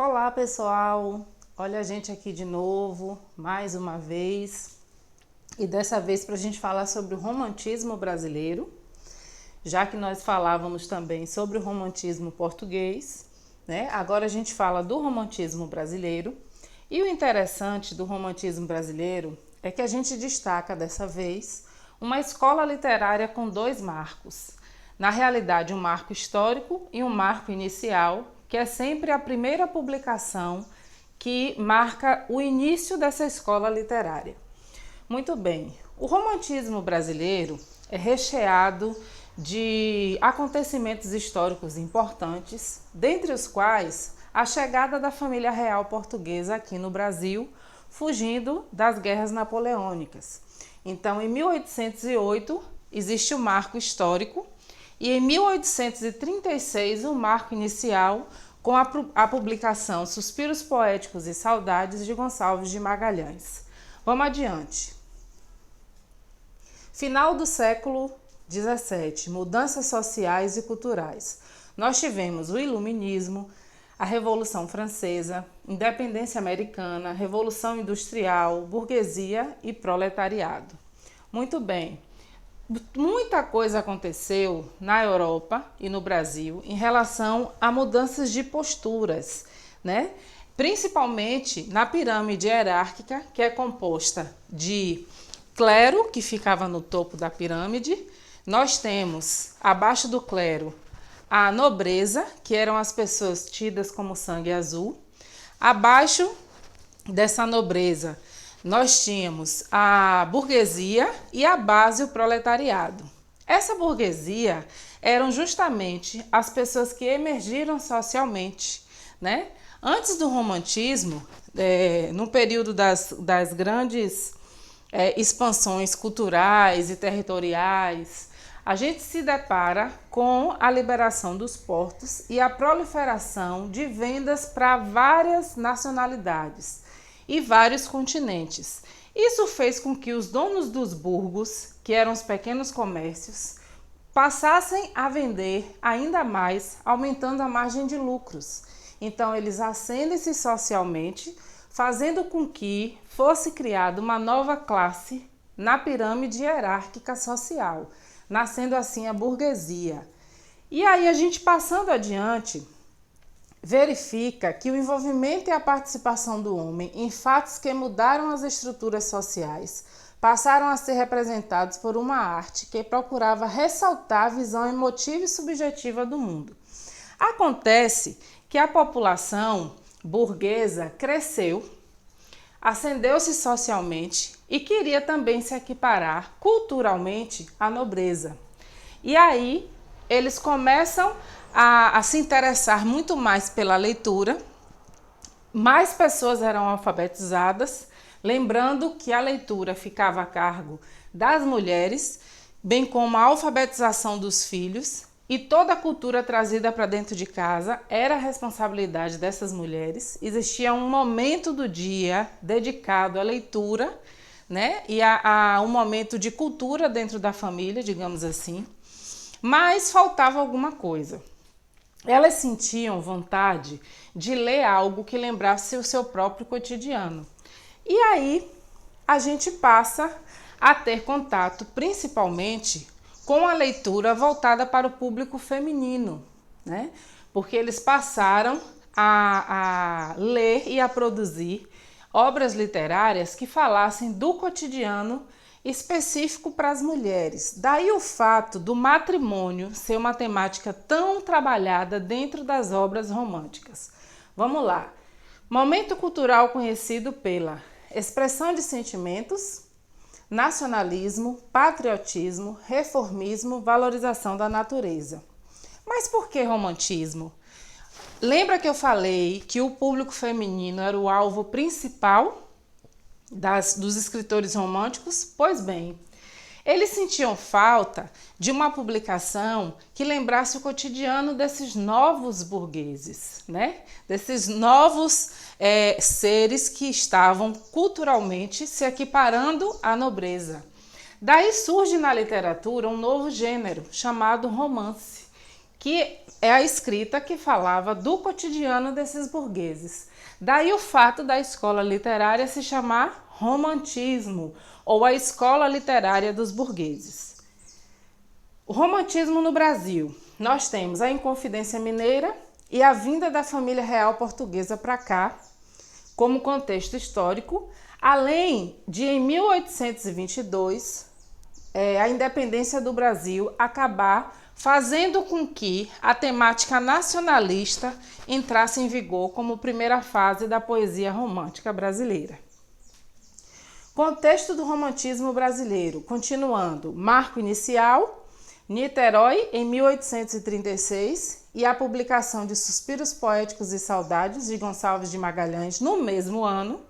Olá pessoal, olha a gente aqui de novo, mais uma vez, e dessa vez para a gente falar sobre o romantismo brasileiro, já que nós falávamos também sobre o romantismo português, né? Agora a gente fala do romantismo brasileiro, e o interessante do romantismo brasileiro é que a gente destaca dessa vez uma escola literária com dois marcos. Na realidade, um marco histórico e um marco inicial, que é sempre a primeira publicação que marca o início dessa escola literária. Muito bem, o romantismo brasileiro é recheado de acontecimentos históricos importantes, dentre os quais a chegada da família real portuguesa aqui no Brasil, fugindo das guerras napoleônicas. Então, em 1808, existe o marco histórico, e em 1836 o marco inicial com a publicação Suspiros Poéticos e Saudades de Gonçalves de Magalhães. Vamos adiante. Final do século XVII, mudanças sociais e culturais. Nós tivemos o Iluminismo, a Revolução Francesa, Independência Americana, Revolução Industrial, burguesia e proletariado. Muito bem. Muita coisa aconteceu na Europa e no Brasil em relação a mudanças de posturas, né? Principalmente na pirâmide hierárquica, que é composta de clero, que ficava no topo da pirâmide. Nós temos, abaixo do clero, a nobreza, que eram as pessoas tidas como sangue azul. Abaixo dessa nobreza, nós tínhamos a burguesia e a base, o proletariado. Essa burguesia eram justamente as pessoas que emergiram socialmente, né? Antes do romantismo, no período das grandes expansões culturais e territoriais, a gente se depara com a liberação dos portos e a proliferação de vendas para várias nacionalidades e vários continentes. Isso fez com que os donos dos burgos, que eram os pequenos comércios, passassem a vender ainda mais, aumentando a margem de lucros. Então, eles ascendem-se socialmente, fazendo com que fosse criada uma nova classe na pirâmide hierárquica social, nascendo assim a burguesia. E aí, a gente passando adiante, verifica que o envolvimento e a participação do homem em fatos que mudaram as estruturas sociais passaram a ser representados por uma arte que procurava ressaltar a visão emotiva e subjetiva do mundo. Acontece que a população burguesa cresceu, ascendeu-se socialmente e queria também se equiparar culturalmente à nobreza. E aí eles começam a se interessar muito mais pela leitura, mais pessoas eram alfabetizadas, lembrando que a leitura ficava a cargo das mulheres, bem como a alfabetização dos filhos, e toda a cultura trazida para dentro de casa era a responsabilidade dessas mulheres. Existia um momento do dia dedicado à leitura, né? E a um momento de cultura dentro da família, digamos assim, mas faltava alguma coisa. Elas sentiam vontade de ler algo que lembrasse o seu próprio cotidiano. E aí a gente passa a ter contato principalmente com a leitura voltada para o público feminino, né? Porque eles passaram a ler e a produzir obras literárias que falassem do cotidiano específico para as mulheres. Daí o fato do matrimônio ser uma temática tão trabalhada dentro das obras românticas. Vamos lá. Momento cultural conhecido pela expressão de sentimentos, nacionalismo, patriotismo, reformismo, valorização da natureza. Mas por que romantismo? Lembra que eu falei que o público feminino era o alvo principal dos escritores românticos? Pois bem, eles sentiam falta de uma publicação que lembrasse o cotidiano desses novos burgueses, né? Desses novos seres que estavam culturalmente se equiparando à nobreza. Daí surge na literatura um novo gênero chamado romance, que é a escrita que falava do cotidiano desses burgueses. Daí o fato da escola literária se chamar romantismo, ou a escola literária dos burgueses. O romantismo no Brasil. Nós temos a Inconfidência Mineira e a vinda da família real portuguesa para cá, como contexto histórico, além de, em 1822, a independência do Brasil acabar fazendo com que a temática nacionalista entrasse em vigor como primeira fase da poesia romântica brasileira. Contexto do romantismo brasileiro, continuando, marco inicial, Niterói, em 1836, e a publicação de Suspiros Poéticos e Saudades, de Gonçalves de Magalhães, no mesmo ano,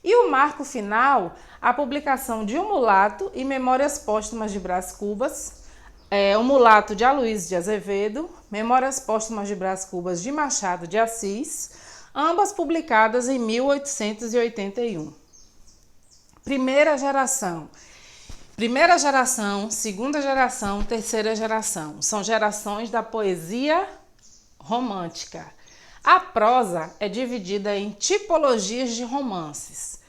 e o marco final, a publicação de O Mulato e Memórias Póstumas de Brás Cubas, O Mulato de Aloysio de Azevedo, Memórias Póstumas de Brás Cubas de Machado de Assis, ambas publicadas em 1881. Primeira geração, segunda geração, terceira geração. São gerações da poesia romântica. A prosa é dividida em tipologias de romances.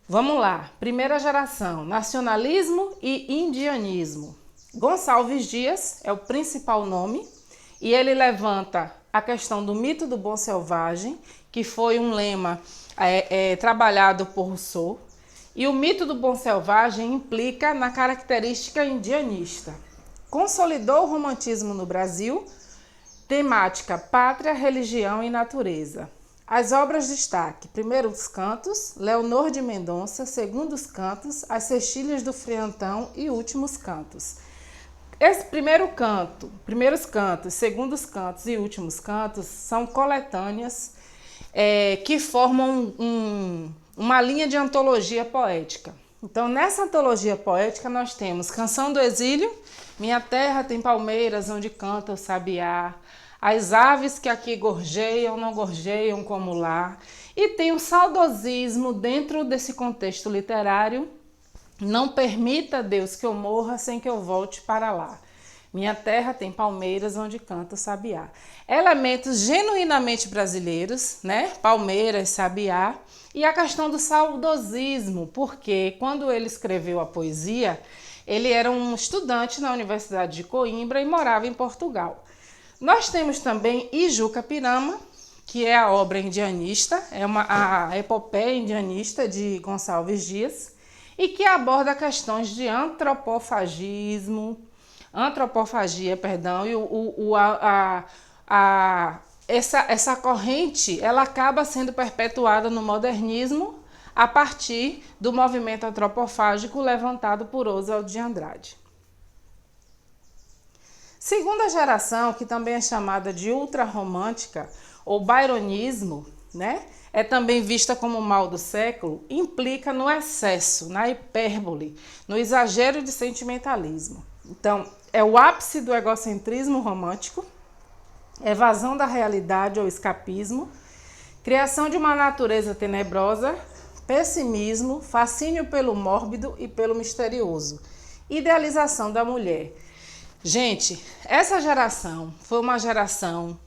Vamos lá. Primeira geração, nacionalismo e indianismo. Gonçalves Dias é o principal nome e ele levanta a questão do mito do bom selvagem, que foi um lema trabalhado por Rousseau. E o mito do bom selvagem implica na característica indianista. Consolidou o romantismo no Brasil, temática pátria, religião e natureza. As obras de destaque: primeiros cantos, Leonor de Mendonça, segundos cantos, As Cestilhas do Freantão e últimos cantos. Esse primeiros cantos, segundos cantos e últimos cantos são coletâneas que formam uma linha de antologia poética. Então, nessa antologia poética, nós temos Canção do Exílio, Minha Terra tem palmeiras onde canta o sabiá, As aves que aqui gorjeiam, não gorjeiam como lá. E tem o saudosismo dentro desse contexto literário, Não permita, Deus, que eu morra sem que eu volte para lá. Minha terra tem palmeiras onde canta o sabiá. Elementos genuinamente brasileiros, né? Palmeiras, sabiá. E a questão do saudosismo, porque quando ele escreveu a poesia, ele era um estudante na Universidade de Coimbra e morava em Portugal. Nós temos também Ijuca-Pirama, que é a obra indianista, a epopeia indianista de Gonçalves Dias, e que aborda questões de antropofagia, e essa corrente ela acaba sendo perpetuada no modernismo a partir do movimento antropofágico levantado por Oswald de Andrade. Segunda geração, que também é chamada de ultrarromântica ou byronismo, né? É também vista como o mal do século, implica no excesso, na hipérbole, no exagero de sentimentalismo. Então, é o ápice do egocentrismo romântico, evasão da realidade ou escapismo, criação de uma natureza tenebrosa, pessimismo, fascínio pelo mórbido e pelo misterioso, idealização da mulher. Gente, essa geração foi uma geração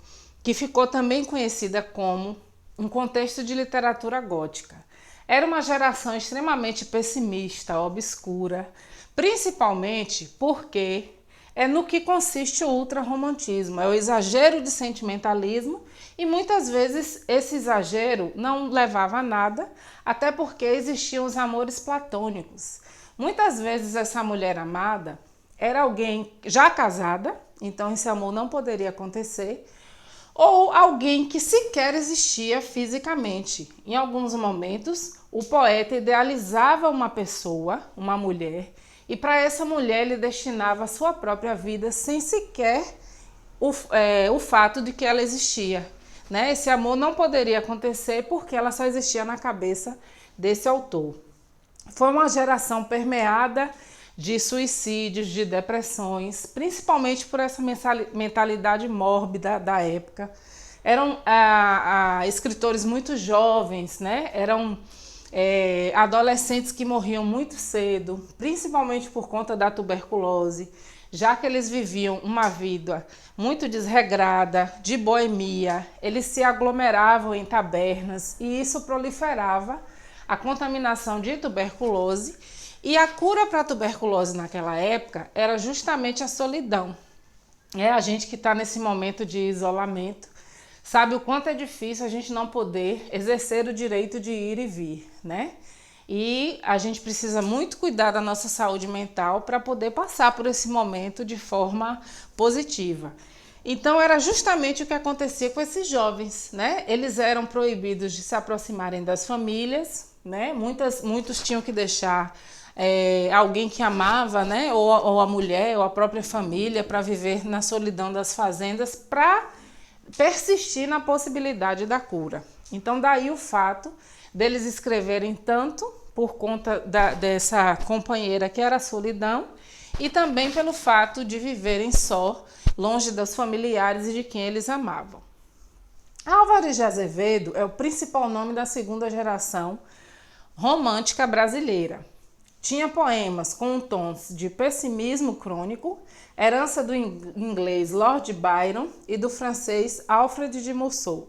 que ficou também conhecida como um contexto de literatura gótica. Era uma geração extremamente pessimista, obscura, principalmente porque é no que consiste o ultrarromantismo, é o exagero de sentimentalismo e muitas vezes esse exagero não levava a nada, até porque existiam os amores platônicos. Muitas vezes essa mulher amada era alguém já casada, então esse amor não poderia acontecer, ou alguém que sequer existia fisicamente. Em alguns momentos, o poeta idealizava uma pessoa, uma mulher, e para essa mulher ele destinava a sua própria vida sem sequer o fato de que ela existia, né? Esse amor não poderia acontecer porque ela só existia na cabeça desse autor. Foi uma geração permeada de suicídios, de depressões, principalmente por essa mentalidade mórbida da época. Eram escritores muito jovens, né? Eram adolescentes que morriam muito cedo, principalmente por conta da tuberculose. já que eles viviam uma vida muito desregrada, de boemia, eles se aglomeravam em tabernas e isso proliferava a contaminação de tuberculose. E a cura para a tuberculose naquela época era justamente a solidão. A gente que está nesse momento de isolamento sabe o quanto é difícil a gente não poder exercer o direito de ir e vir, né? E a gente precisa muito cuidar da nossa saúde mental para poder passar por esse momento de forma positiva. Então era justamente o que acontecia com esses jovens, né? Eles eram proibidos de se aproximarem das famílias, né? Muitos tinham que deixar alguém que amava, né? Ou a mulher ou a própria família para viver na solidão das fazendas para persistir na possibilidade da cura. Então daí o fato deles escreverem tanto por conta dessa companheira que era a solidão e também pelo fato de viverem só, longe dos familiares e de quem eles amavam. Álvares de Azevedo é o principal nome da segunda geração romântica brasileira. Tinha poemas com tons de pessimismo crônico, herança do inglês Lord Byron e do francês Alfred de Musset.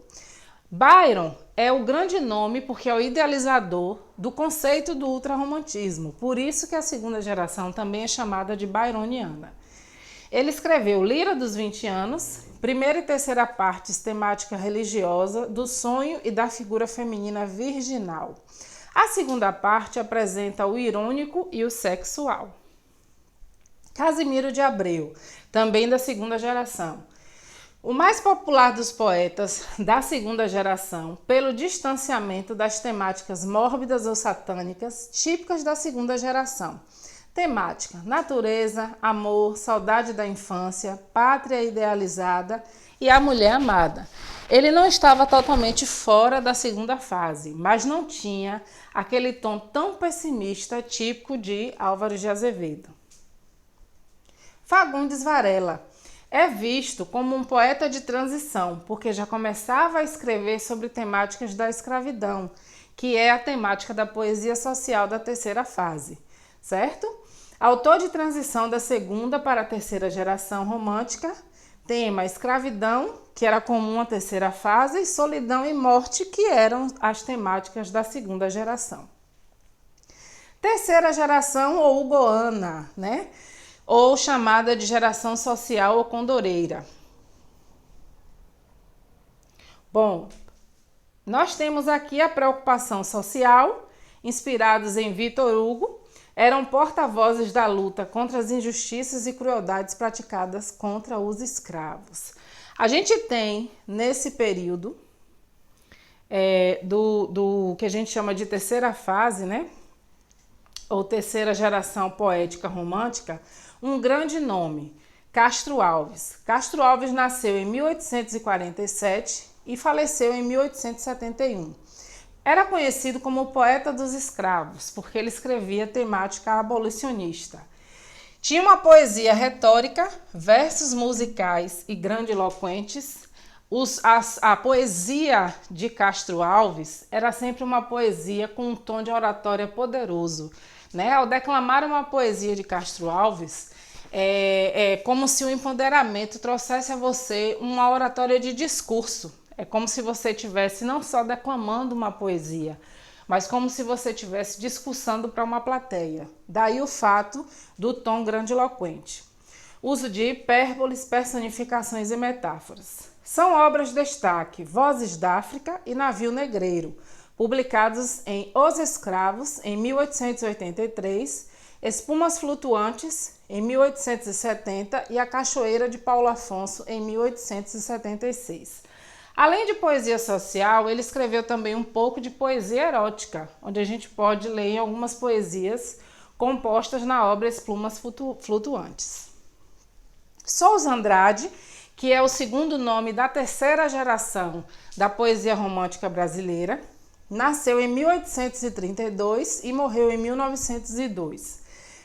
Byron é o grande nome porque é o idealizador do conceito do ultrarromantismo, por isso que a segunda geração também é chamada de byroniana. Ele escreveu Lira dos 20 anos, primeira e terceira partes temática religiosa, do sonho e da figura feminina virginal. A segunda parte apresenta o irônico e o sexual. Casimiro de Abreu, também da segunda geração. O mais popular dos poetas da segunda geração, pelo distanciamento das temáticas mórbidas ou satânicas típicas da segunda geração. Temática: natureza, amor, saudade da infância, pátria idealizada e a mulher amada. Ele não estava totalmente fora da segunda fase, mas não tinha aquele tom tão pessimista típico de Álvares de Azevedo. Fagundes Varela é visto como um poeta de transição, porque já começava a escrever sobre temáticas da escravidão, que é a temática da poesia social da terceira fase, certo? Autor de transição da segunda para a terceira geração romântica, tema escravidão, que era comum à terceira fase, e solidão e morte, que eram as temáticas da segunda geração. Terceira geração ou hugoana, né? Ou chamada de geração social ou condoreira. Bom, nós temos aqui a preocupação social, inspirados em Victor Hugo, eram porta-vozes da luta contra as injustiças e crueldades praticadas contra os escravos. A gente tem, nesse período, do que a gente chama de terceira fase, né? Ou terceira geração poética romântica, um grande nome, Castro Alves. Castro Alves nasceu em 1847 e faleceu em 1871. Era conhecido como o poeta dos escravos, porque ele escrevia temática abolicionista. Tinha uma poesia retórica, versos musicais e grandiloquentes. A poesia de Castro Alves era sempre uma poesia com um tom de oratória poderoso, né? Ao declamar uma poesia de Castro Alves, é como se o empoderamento trouxesse a você uma oratória de discurso. É como se você estivesse não só declamando uma poesia, mas como se você estivesse discursando para uma plateia. Daí o fato do tom grandiloquente. Uso de hipérboles, personificações e metáforas. São obras de destaque Vozes da África e Navio Negreiro, publicados em Os Escravos, em 1883, Espumas Flutuantes, em 1870 e A Cachoeira de Paulo Afonso, em 1876. Além de poesia social, ele escreveu também um pouco de poesia erótica, onde a gente pode ler em algumas poesias compostas na obra Espumas Flutuantes. Souza Andrade, que é o segundo nome da terceira geração da poesia romântica brasileira, nasceu em 1832 e morreu em 1902.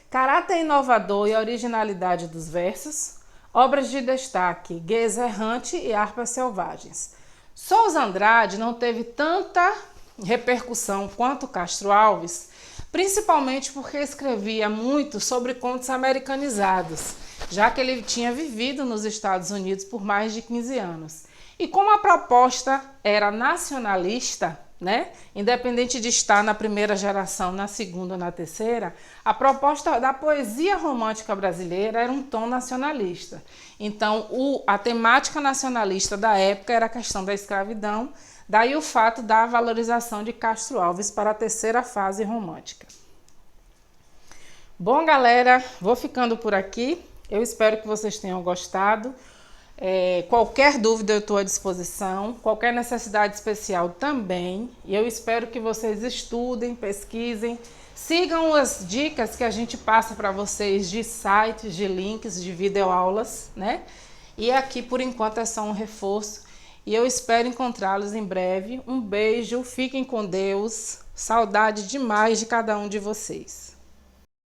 Caráter inovador e originalidade dos versos, obras de destaque Guês Errante e Harpas Selvagens. Souza Andrade não teve tanta repercussão quanto Castro Alves, principalmente porque escrevia muito sobre contos americanizados, já que ele tinha vivido nos Estados Unidos por mais de 15 anos. E como a proposta era nacionalista, né? Independente de estar na primeira geração, na segunda ou na terceira, a proposta da poesia romântica brasileira era um tom nacionalista. Então, a temática nacionalista da época era a questão da escravidão, daí o fato da valorização de Castro Alves para a terceira fase romântica. Bom, galera, vou ficando por aqui. Eu espero que vocês tenham gostado. Qualquer dúvida eu estou à disposição, qualquer necessidade especial também. E eu espero que vocês estudem, pesquisem, sigam as dicas que a gente passa para vocês de sites, de links, de videoaulas, né? E aqui, por enquanto, é só um reforço. E eu espero encontrá-los em breve. Um beijo, fiquem com Deus. Saudade demais de cada um de vocês.